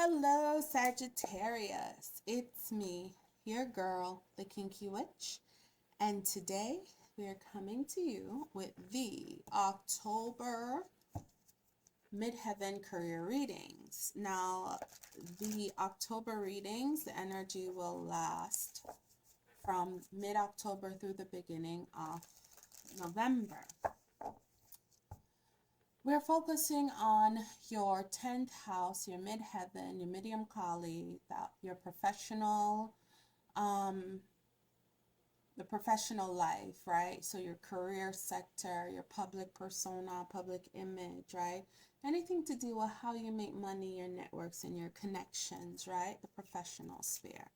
Hello, Sagittarius. It's me, your girl, the Kinky Witch, and today we are coming to you with the October Midheaven career readings. Now, the October readings, the energy will last from mid-October through the beginning of November. We're focusing on your 10th house, your midheaven, your medium Kali, your professional, the professional life, right? So your career sector, your public persona, public image, right? Anything to do with how you make money, your networks and your connections, right? The professional sphere.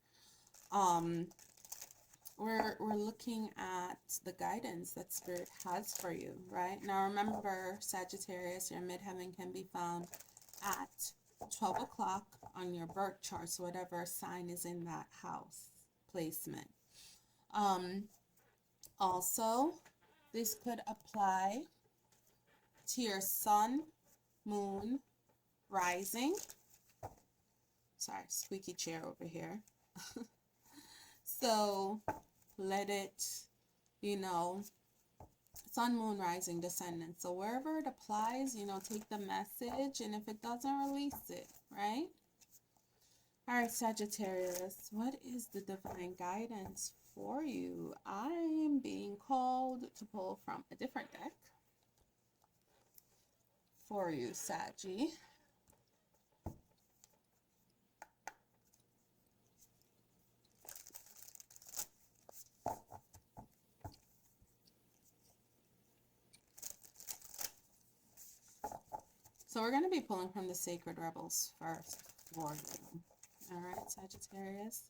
We're looking at the guidance that Spirit has for you, right? Now remember, Sagittarius, your midheaven can be found at 12 o'clock on your birth chart, so whatever sign is in that house placement. Also, this could apply to your sun, moon, rising. Sorry, squeaky chair over here. So let it, sun, moon, rising, descendant. So wherever it applies, take the message, and if it doesn't, release it, right? All right, Sagittarius, what is the divine guidance for you? I am being called to pull from a different deck for you, Saggy. So we're going to be pulling from the Sacred Rebels first for you. All right, Sagittarius.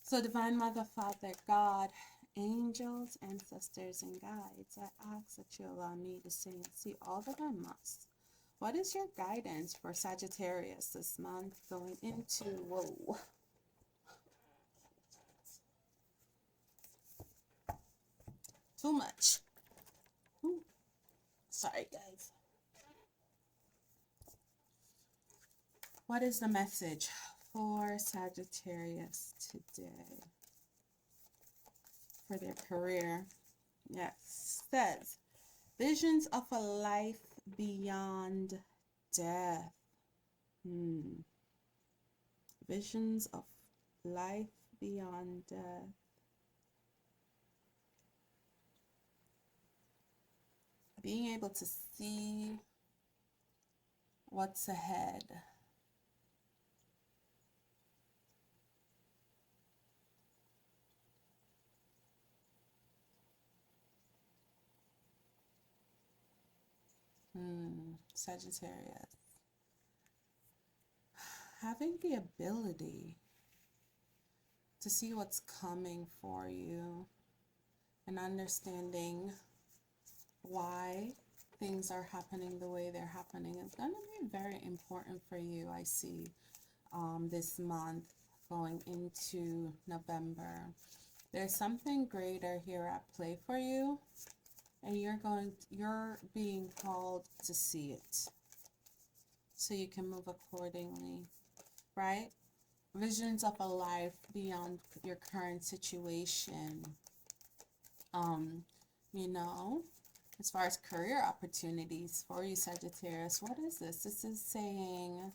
So Divine Mother, Father, God, angels, ancestors, and guides, I ask that you allow me to say and see all that I must. What is your guidance for Sagittarius this month going into, whoa, too much. Ooh. Sorry, guys. What is the message for Sagittarius today for their career? Yes, says visions of a life beyond death. Visions of life beyond death. Being able to see what's ahead. Sagittarius. Having the ability to see what's coming for you and understanding why things are happening the way they're happening is going to be very important for you, I see, this month going into November. There's something greater here at play for you, and you're being called to see it so you can move accordingly, right? Visions of a life beyond your current situation. As far as career opportunities for you, Sagittarius, what is this? This is saying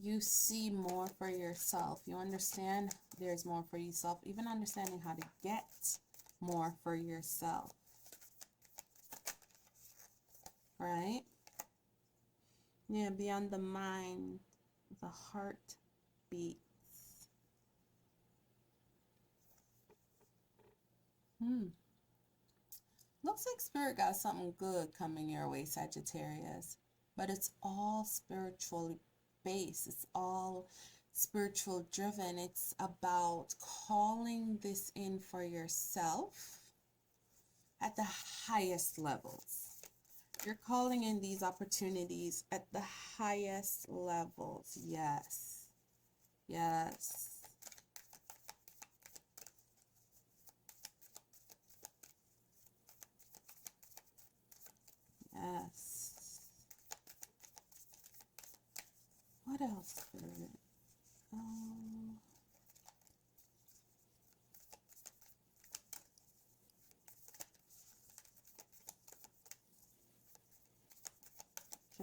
you see more for yourself. You understand there's more for yourself, even understanding how to get more for yourself. Right? Yeah, beyond the mind, the heart beats. Looks like Spirit got something good coming your way, Sagittarius. But it's all spiritually based. It's all spiritual driven. It's about calling this in for yourself at the highest levels. You're calling in these opportunities at the highest levels. Yes. Yes. Yes. What else, Spirit?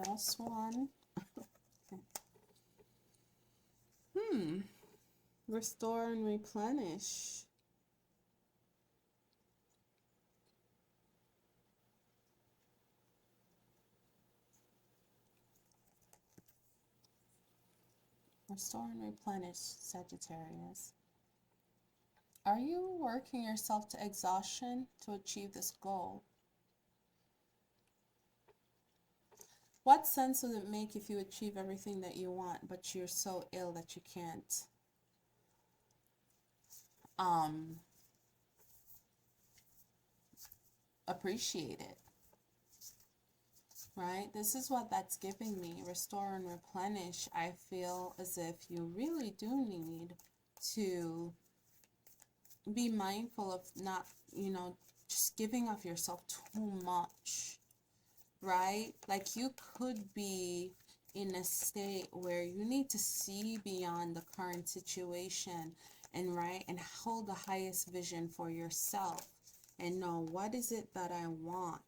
Just one. Okay. Restore and replenish. Restore and replenish, Sagittarius. Are you working yourself to exhaustion to achieve this goal? What sense would it make if you achieve everything that you want, but you're so ill that you can't appreciate it? Right? This is what that's giving me. Restore and replenish. I feel as if you really do need to be mindful of not, just giving of yourself too much, right? Like you could be in a state where you need to see beyond the current situation and hold the highest vision for yourself and know, what is it that I want?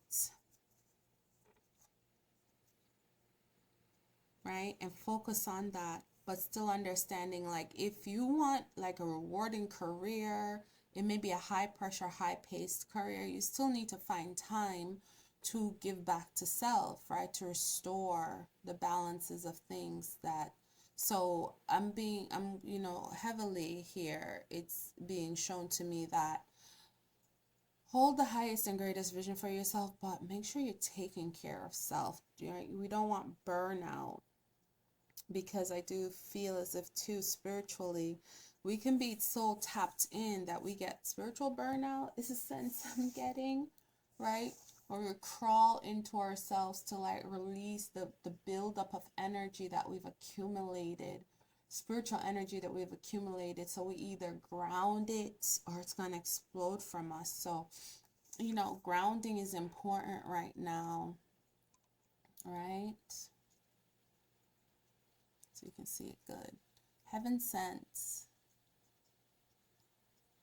Right? And focus on that, but still understanding, like, if you want like a rewarding career, it may be a high pressure, high paced career, you still need to find time to give back to self, right? To restore the balances of things that, so I'm heavily here, it's being shown to me that hold the highest and greatest vision for yourself, but make sure you're taking care of self. Right? We don't want burnout, because I do feel as if too spiritually we can be so tapped in that we get spiritual burnout, is a sense I'm getting, right? Or we crawl into ourselves to like release the buildup of energy that we've accumulated, spiritual energy that we've accumulated. So we either ground it or it's going to explode from us. So, grounding is important right now, right? So you can see it good. Heaven sent.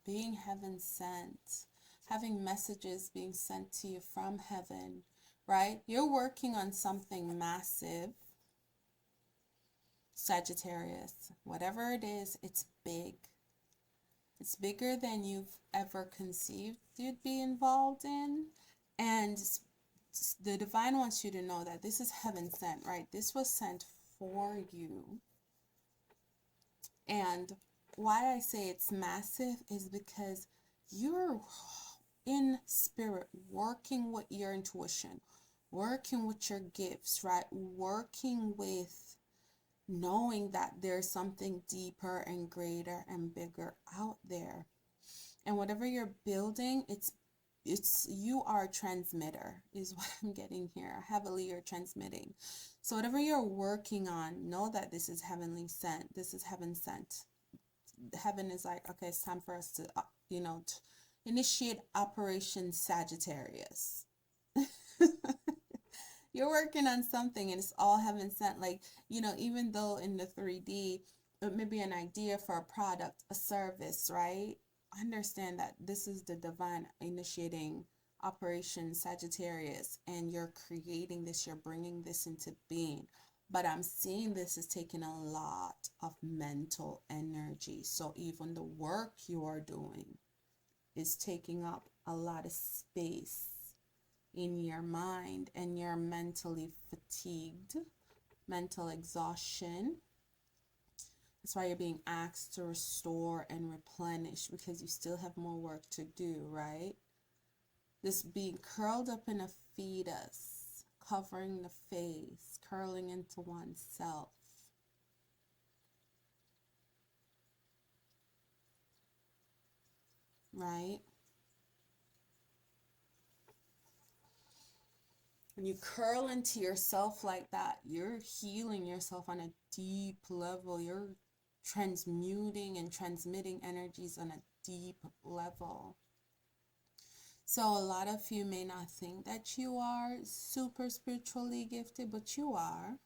Being heaven sent. Having messages being sent to you from heaven, right? You're working on something massive, Sagittarius. Whatever it is, it's big. It's bigger than you've ever conceived you'd be involved in. And the divine wants you to know that this is heaven sent, right? This was sent for you. And why I say it's massive is because you're in spirit working with your intuition, working with your gifts, right? Working with knowing that there's something deeper and greater and bigger out there. And whatever you're building, it's you are a transmitter, is what I'm getting here. Heavily you're transmitting. So whatever you're working on, know that this is heavenly sent. This is heaven sent. Heaven is like, okay, it's time for us to to initiate Operation Sagittarius. You're working on something and it's all heaven sent. Like, even though in the 3D it may be an idea for a product, a service, right? Understand that this is the divine initiating Operation Sagittarius, and you're creating this, you're bringing this into being. But I'm seeing this is taking a lot of mental energy. So even the work you are doing is taking up a lot of space in your mind, and you're mentally fatigued, mental exhaustion. That's why you're being asked to restore and replenish, because you still have more work to do, right? This being curled up in a fetus, covering the face, curling into oneself. Right? When you curl into yourself like that, you're healing yourself on a deep level. You're transmuting and transmitting energies on a deep level. So a lot of you may not think that you are super spiritually gifted, but you are.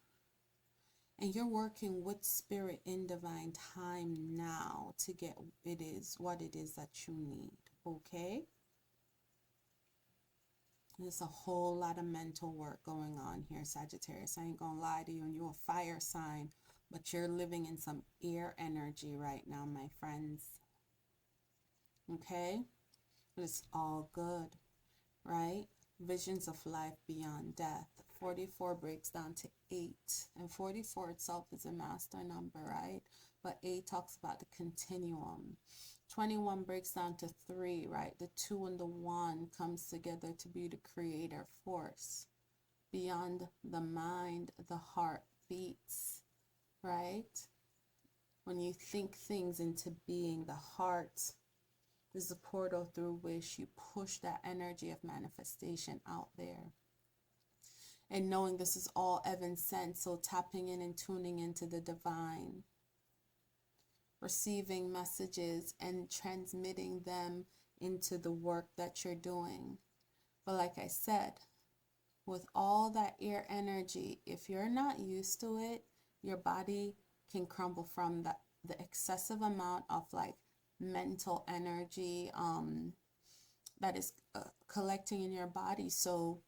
And you're working with spirit in divine time now to get what it is that you need. Okay? There's a whole lot of mental work going on here, Sagittarius. I ain't gonna lie to you, and you're a fire sign, but you're living in some air energy right now, my friends. Okay? But it's all good, right? Visions of life beyond death. 44 breaks down to 8. And 44 itself is a master number, right? But 8 talks about the continuum. 21 breaks down to 3, right? The 2 and the 1 comes together to be the creator force. Beyond the mind, the heart beats, right? When you think things into being, the heart is the portal through which you push that energy of manifestation out there. And knowing this is all heaven sent, so tapping in and tuning into the divine, receiving messages and transmitting them into the work that you're doing. But like I said, with all that air energy, if you're not used to it, your body can crumble from the excessive amount of like mental energy that is collecting in your body. So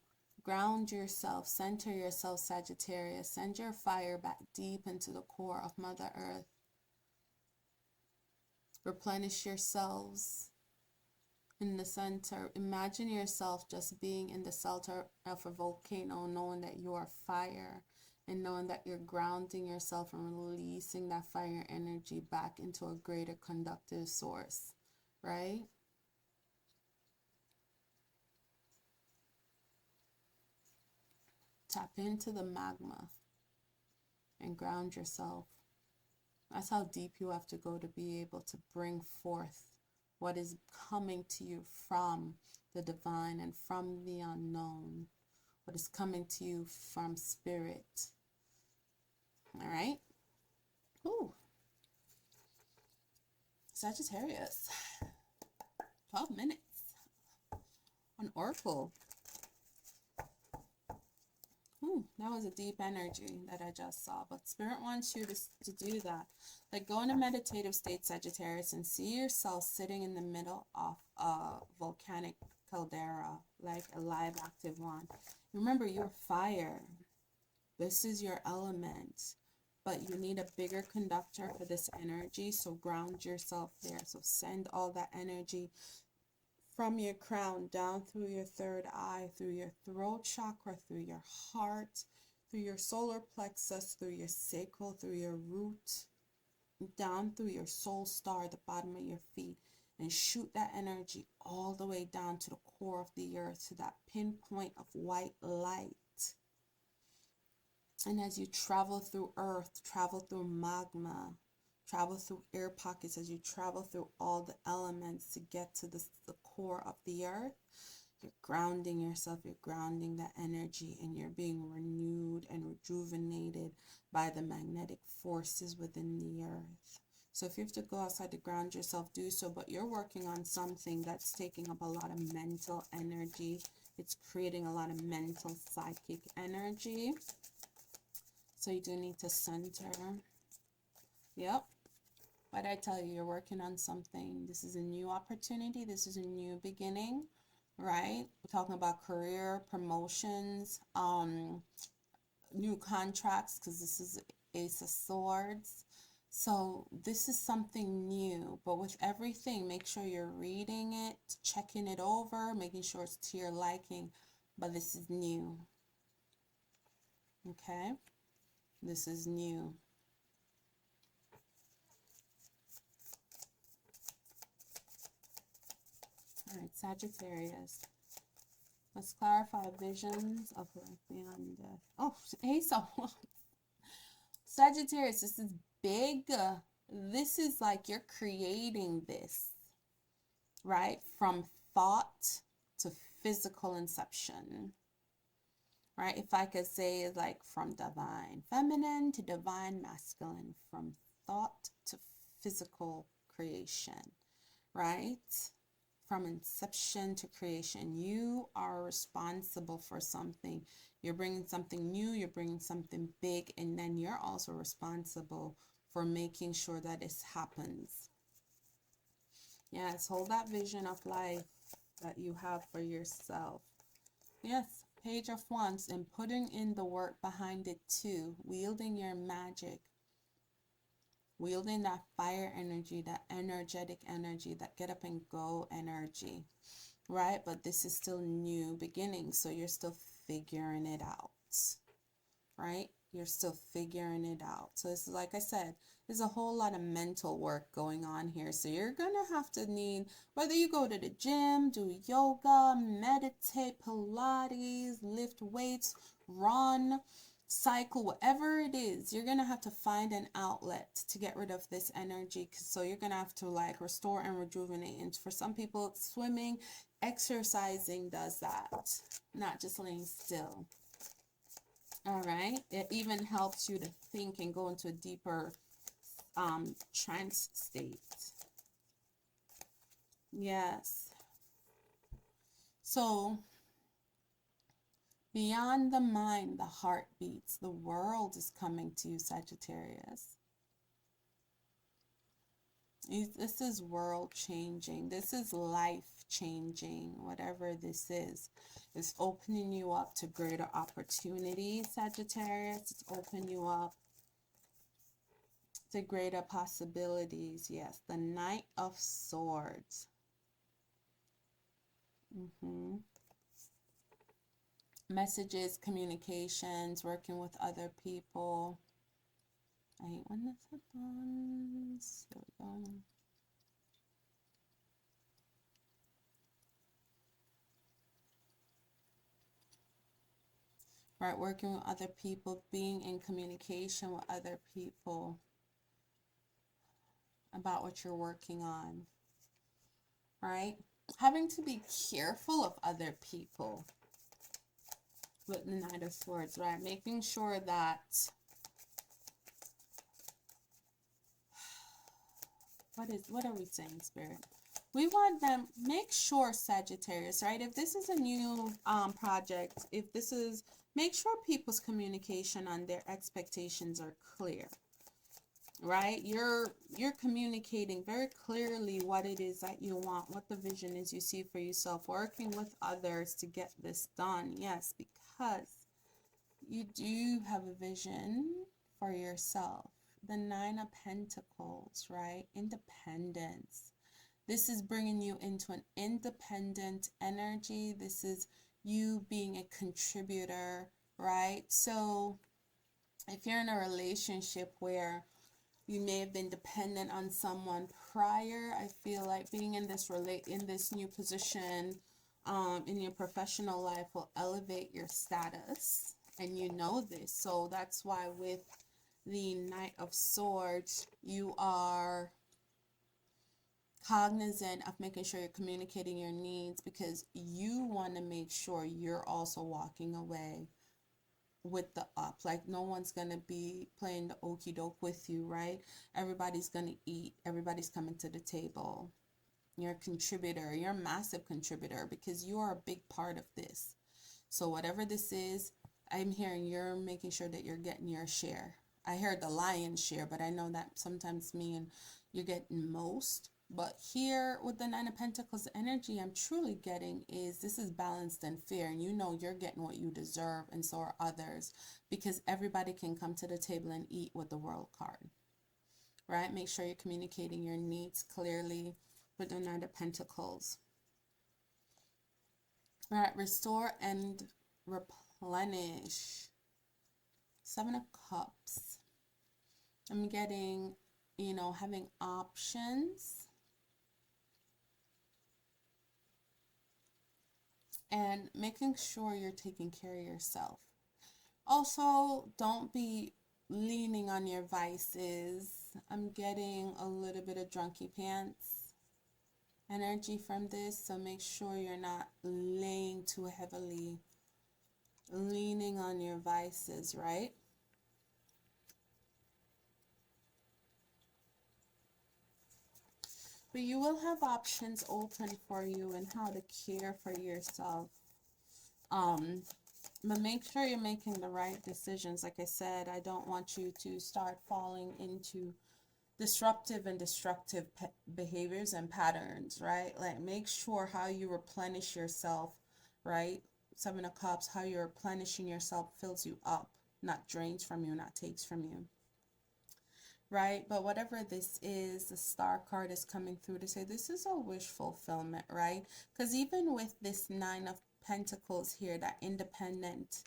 ground yourself, center yourself, Sagittarius. Send your fire back deep into the core of Mother Earth. Replenish yourselves in the center. Imagine yourself just being in the center of a volcano, knowing that you are fire, and knowing that you're grounding yourself and releasing that fire energy back into a greater conductive source, right? Tap into the magma and ground yourself. That's how deep you have to go to be able to bring forth what is coming to you from the divine and from the unknown, what is coming to you from spirit. All right? Ooh. Sagittarius. 12 minutes on Oracle. That was a deep energy that I just saw, but Spirit wants you to do that. Like, go in a meditative state, Sagittarius, and see yourself sitting in the middle of a volcanic caldera, like a live active one. Remember, you're fire. This is your element, but you need a bigger conductor for this energy, so ground yourself there. So send all that energy from your crown down through your third eye, through your throat chakra, through your heart, through your solar plexus, through your sacral, through your root, down through your soul star, the bottom of your feet, and shoot that energy all the way down to the core of the earth, to that pinpoint of white light. And as you travel through earth, travel through magma, travel through air pockets, as you travel through all the elements to get to the core of the earth, you're grounding yourself, you're grounding that energy, and you're being renewed and rejuvenated by the magnetic forces within the earth. So if you have to go outside to ground yourself, do so, but you're working on something that's taking up a lot of mental energy. It's creating a lot of mental psychic energy. So you do need to center. Yep. But I tell you, you're working on something. This is a new opportunity. This is a new beginning, right? We're talking about career, promotions, new contracts, because this is Ace of Swords. So this is something new, but with everything, make sure you're reading it, checking it over, making sure it's to your liking. But this is new. Okay? This is new. All right, Sagittarius. Let's clarify visions of life beyond death. Oh, Ace of Wands. Sagittarius, this is big. This is like you're creating this, right? From thought to physical inception, right? If I could say, like, from divine feminine to divine masculine, from thought to physical creation, right? From inception to creation. You are responsible for something. You're bringing something new, you're bringing something big, and then you're also responsible for making sure that this happens. Yes, hold that vision of life that you have for yourself. Yes, Page of Wands, and putting in the work behind it too, wielding your magic, wielding that fire energy, that energetic energy, that get up and go energy, right? But this is still new beginning, so you're still figuring it out, right? You're still figuring it out. So this is, like I said, there's a whole lot of mental work going on here. So you're gonna have to need, whether you go to the gym, do yoga, meditate, Pilates, lift weights, run, cycle, whatever it is, you're gonna have to find an outlet to get rid of this energy. So you're gonna have to like restore and rejuvenate. And for some people, swimming, exercising does that, not just laying still. All right, it even helps you to think and go into a deeper trance state. Yes. So beyond the mind, the heart beats. The world is coming to you, Sagittarius. This is world changing. This is life changing. Whatever this is, it's opening you up to greater opportunities, Sagittarius. It's opening you up to greater possibilities. Yes, the Knight of Swords. Messages, communications, working with other people. I hate when this happens. There we go. Right, working with other people, being in communication with other people about what you're working on. Right? Having to be careful of other people with the Knight of Swords, right? Making sure that what are we saying, Spirit? We want them, make sure, Sagittarius, right? If this is a new project, if this is, make sure people's communication on their expectations are clear, right? You're communicating very clearly what it is that you want, what the vision is you see for yourself, working with others to get this done. Yes, because you do have a vision for yourself. The Nine of Pentacles, right? Independence. This is bringing you into an independent energy. This is you being a contributor, right? So if you're in a relationship where you may have been dependent on someone prior, I feel like being in this new position in your professional life will elevate your status, and you know this. So that's why with the Knight of Swords, you are cognizant of making sure you're communicating your needs, because you want to make sure you're also walking away with the up. Like, no one's gonna be playing the okey doke with you, right? Everybody's gonna eat, everybody's coming to the table. You're a contributor, you're a massive contributor, because you are a big part of this. So whatever this is, I'm hearing you're making sure that you're getting your share. I heard the lion's share, but I know that sometimes mean you're getting most. But here with the Nine of Pentacles, the energy I'm truly getting is this is balanced and fair. And you know you're getting what you deserve, and so are others. Because everybody can come to the table and eat with the World card. Right? Make sure you're communicating your needs clearly with the Nine of Pentacles. Right? Restore and replenish. Seven of Cups. I'm getting, you know, having options. And making sure you're taking care of yourself. Also, don't be leaning on your vices. I'm getting a little bit of drunky pants energy from this. So make sure you're not laying too heavily, leaning on your vices, right? But you will have options open for you and how to care for yourself. But make sure you're making the right decisions. Like I said, I don't want you to start falling into disruptive and destructive behaviors and patterns, right? Like make sure how you replenish yourself, right? Seven of Cups, how you're replenishing yourself fills you up, not drains from you, not takes from you, right? But whatever this is, the Star card is coming through to say this is a wish fulfillment, right? Because even with this Nine of Pentacles here, that independent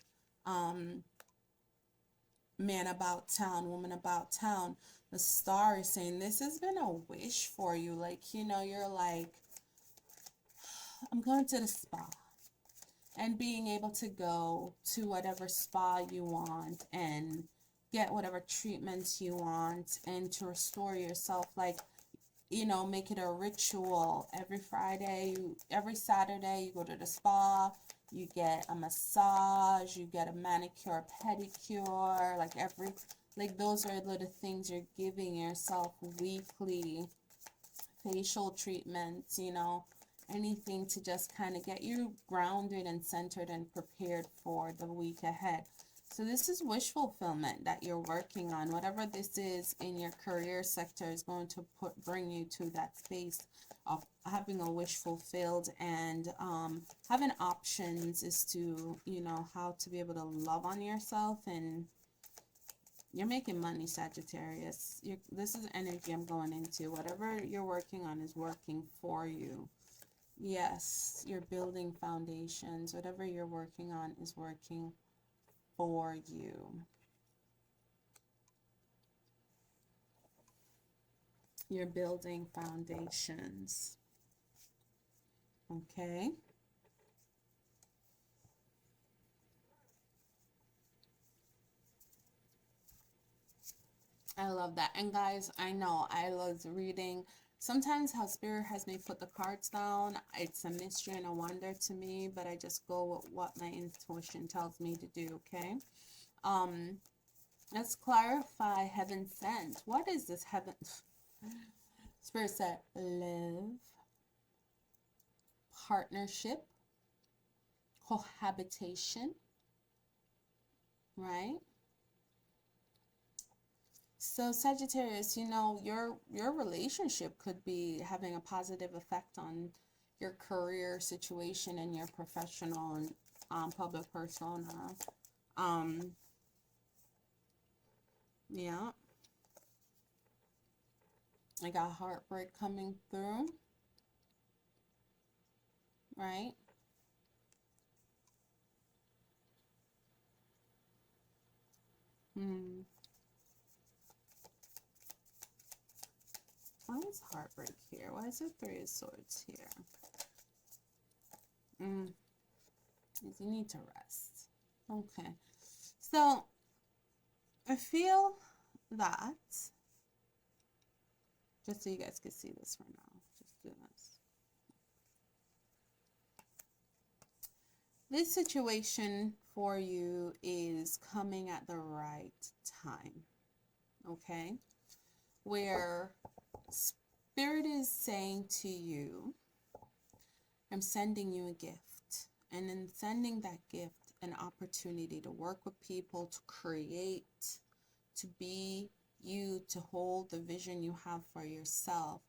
man about town, woman about town, the Star is saying this has been a wish for you. Like, you know, you're like, I'm going to the spa, and being able to go to whatever spa you want and get whatever treatments you want and to restore yourself. Like, you know, make it a ritual. Every Friday, every Saturday, you go to the spa, you get a massage, you get a manicure, pedicure, like those are little things you're giving yourself weekly. Facial treatments, you know, anything to just kind of get you grounded and centered and prepared for the week ahead. So this is wish fulfillment that you're working on. Whatever this is in your career sector is going to bring you to that space of having a wish fulfilled, and having options as to, you know, how to be able to love on yourself. And you're making money, Sagittarius. This is energy I'm going into. Whatever you're working on is working for you. Yes, you're building foundations. Whatever you're working on is working for you. You're building foundations. Okay. I love that. And guys, I know I love reading. Sometimes how Spirit has me put the cards down, it's a mystery and a wonder to me, but I just go with what my intuition tells me to do, okay? Let's clarify heaven sent. What is this heaven? Spirit said live, partnership, cohabitation, right? So Sagittarius, you know, your relationship could be having a positive effect on your career situation and your professional and public persona. Yeah. I got heartbreak coming through, right? Why is heartbreak here? Why is there Three of Swords here? You need to rest. Okay. So, I feel that, just so you guys can see this for now, just do this. This situation for you is coming at the right time, okay? Where Spirit is saying to you, I'm sending you a gift. And in sending that gift, an opportunity to work with people, to create, to be you, to hold the vision you have for yourself,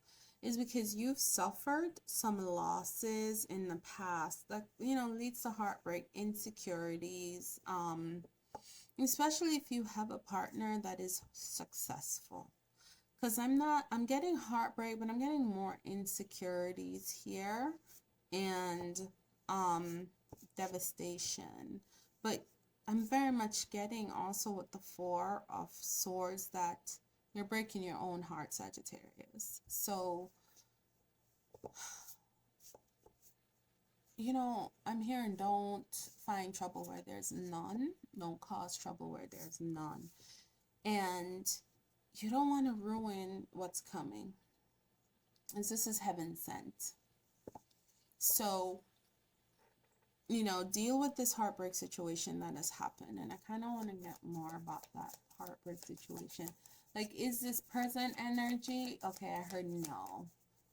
is because you've suffered some losses in the past that, you know, leads to heartbreak, insecurities, especially if you have a partner that is successful. Because I'm getting heartbreak, but I'm getting more insecurities here and devastation. But I'm very much getting also with the Four of Swords that you're breaking your own heart, Sagittarius. So, you know, I'm hearing don't find trouble where there's none. Don't cause trouble where there's none. And you don't want to ruin what's coming, as this is heaven sent. So, you know, deal with this heartbreak situation that has happened. And I kind of want to get more about that heartbreak situation. Like, is this present energy? Okay, I heard no.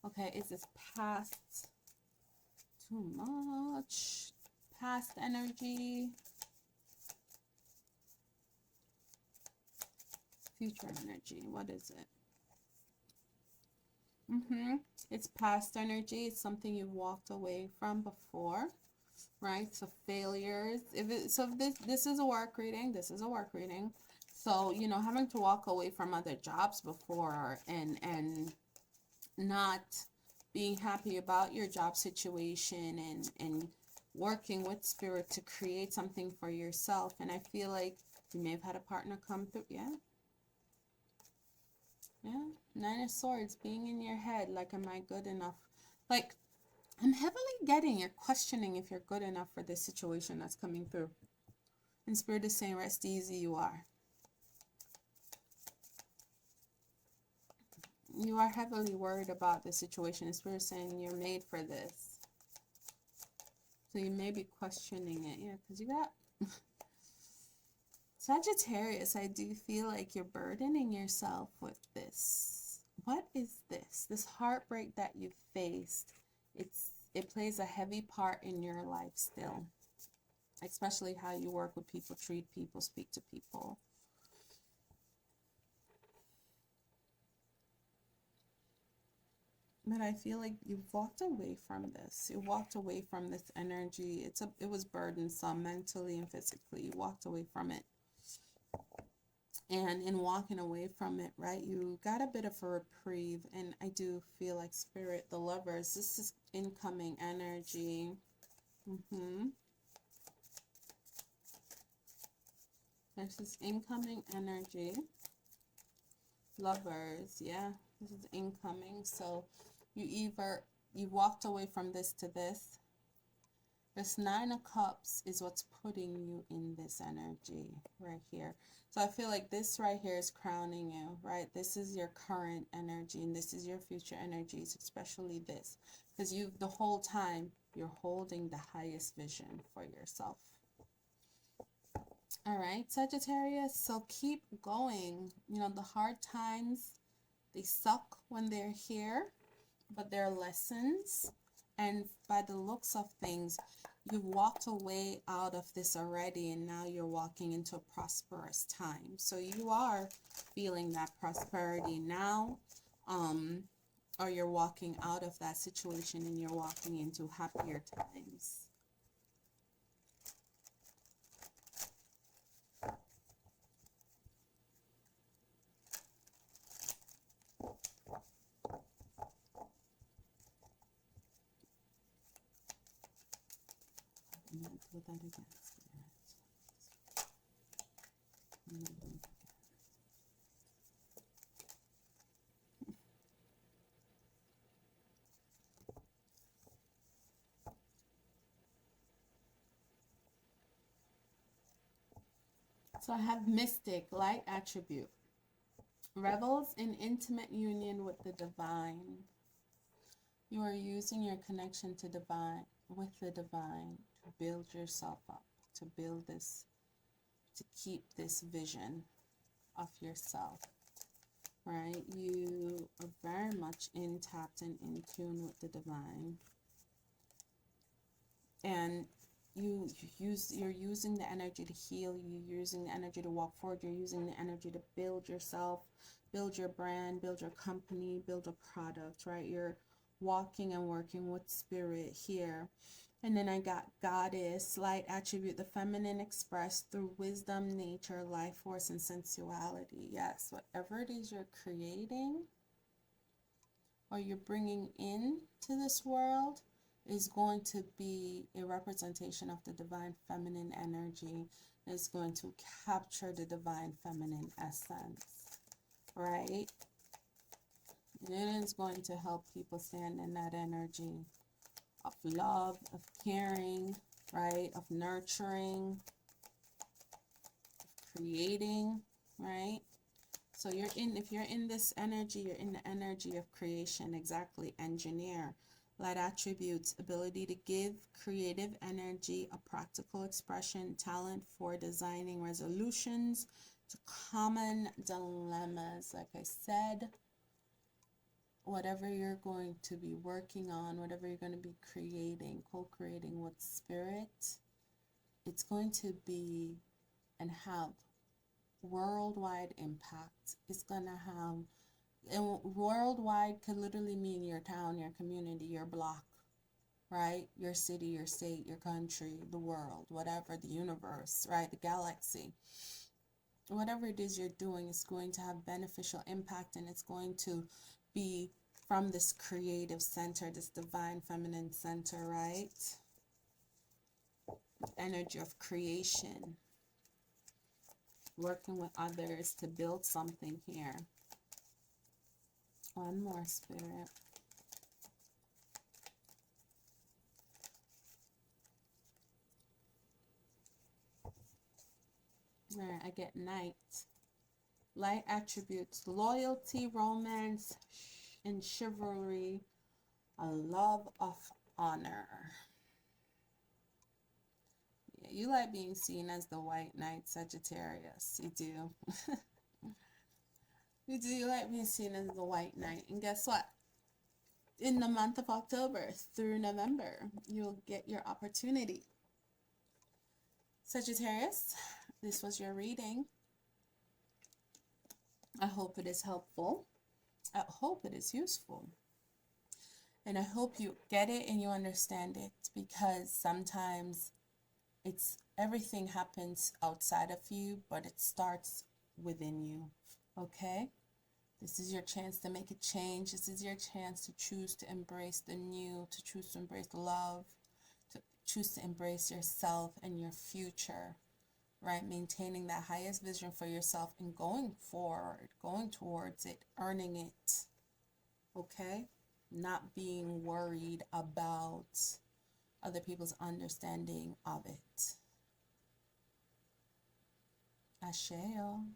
Okay, is this past? Too much. Past energy? future energy. What is it? It's past energy. It's something you've walked away from before, right? So failures. This is a work reading. This is a work reading. So, you know, having to walk away from other jobs before and not being happy about your job situation and working with spirit to create something for yourself. And I feel like you may have had a partner come through. Yeah. Yeah. 9 of Swords, being in your head, like, am I good enough? Like, I'm heavily getting you're questioning if you're good enough for this situation that's coming through. And spirit is saying, rest easy, you are. You are heavily worried about this situation. And spirit is saying you're made for this. So you may be questioning it. Yeah, because you got Sagittarius. I do feel like you're burdening yourself with this. What is this? This heartbreak that you faced. It plays a heavy part in your life still. Especially how you work with people, treat people, speak to people. But I feel like you've walked away from this. You walked away from this energy. It was burdensome mentally and physically. You walked away from it. And in walking away from it, right, you got a bit of a reprieve. And I do feel like spirit, the Lovers, this is incoming energy. This is incoming energy. Lovers, yeah, this is incoming. So you walked away from this to this. This 9 of Cups is what's putting you in this energy right here. So I feel like this right here is crowning you, right? This is your current energy and this is your future energies, especially this. Because the whole time, you're holding the highest vision for yourself. All right, Sagittarius, so keep going. You know, the hard times, they suck when they're here, but they're lessons. And by the looks of things, you've walked away out of this already, and now you're walking into a prosperous time. So you are feeling that prosperity now, or you're walking out of that situation and you're walking into happier times. Do that again, So I have Mystic, light attribute. Revels in intimate union with the divine. You are using your connection to divine, with the divine, to build yourself up, to build this, to keep this vision of yourself, right? You are very much tapped and in tune with the divine. And you're using the energy to heal, you're using the energy to walk forward, you're using the energy to build yourself, build your brand, build your company, build a product, right? You're walking and working with spirit here. And then I got Goddess, light attribute, the feminine expressed through wisdom, nature, life force, and sensuality. Yes, whatever it is you're creating or you're bringing into this world is going to be a representation of the divine feminine energy. It's going to capture the divine feminine essence, right? It is going to help people stand in that energy of love, of caring, right? Of nurturing, of creating, right? So if you're in this energy, you're in the energy of creation, exactly. Engineer, light attributes, ability to give, creative energy, a practical expression, talent for designing resolutions to common dilemmas. Like I said, whatever you're going to be working on, whatever you're going to be creating, co-creating with spirit, it's going to be and have worldwide impact. It's going to have, and worldwide could literally mean your town, your community, your block, right? Your city, your state, your country, the world, whatever, the universe, right? The galaxy. Whatever it is you're doing is going to have beneficial impact, and it's going to be from this creative center, this divine feminine center, right? Energy of creation. Working with others to build something here. One more, Spirit. All right, I get Knight. Light attributes: loyalty, romance, and chivalry. A love of honor. Yeah, you like being seen as the white knight, Sagittarius. You do. You do. You like being seen as the white knight. And guess what? In the month of October through November, you'll get your opportunity. Sagittarius, this was your reading. I hope it is helpful. I hope it is useful. And I hope you get it and you understand it, because sometimes everything happens outside of you, but it starts within you. Okay? This is your chance to make a change. This is your chance to choose to embrace the new, to choose to embrace love, to choose to embrace yourself and your future, right? Maintaining that highest vision for yourself and going forward, going towards it, earning it, okay? Not being worried about other people's understanding of it. Asheo.